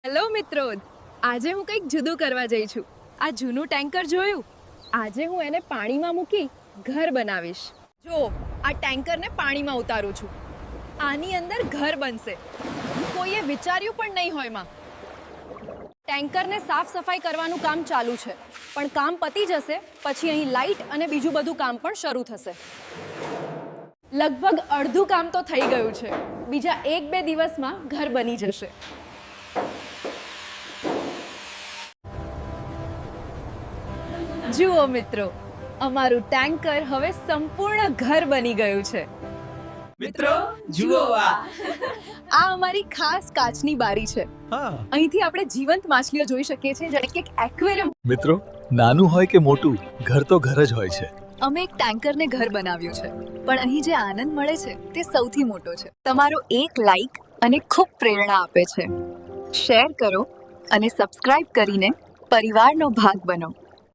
Hello મિત્રો, આજે હું કંઈક જુદું કરવા જઈ છું. આ જૂનું ટેન્કર જોયું? આજે હું એને પાણીમાં મૂકી ઘર બનાવીશ. જો આ ટેન્કરને પાણીમાં ઉતારું છું. આની અંદર ઘર બનશે. કોઈએ વિચાર્યું પણ નહીં હોય માં. ટેન્કરને સાફ સફાઈ કરવાનું કામ ચાલુ છે, પણ કામ પતી જશે પછી અહીં લાઇટ અને બીજું બધું કામ પણ શરૂ થશે. લગભગ અડધું કામ તો થઈ ગયું છે. બીજા 1-2 દિવસમાં ઘર બની જશે. જુઓ મિત્રો, અમારું ટેન્કર હવે સંપૂર્ણ ઘર બની ગયું છે. મિત્રો જુઓ આ અમારી ખાસ કાચની બારી છે. હા અહીંથી આપણે જીવંત માછલીઓ જોઈ શકીએ છીએ, જાણે કે એક એક્વેરિયમ. મિત્રો, નાનું હોય કે મોટું, ઘર તો ઘર જ હોય છે. અમે એક ટેન્કરને ઘર બનાવ્યું છે, પણ અહીં જે આનંદ મળે છે તે સૌથી મોટો છે. તમારો એક લાઈક અને ખૂબ પ્રેરણા આપે છે. શેર કરો અને સબસ્ક્રાઇબ કરીને પરિવારનો ભાગ બનો.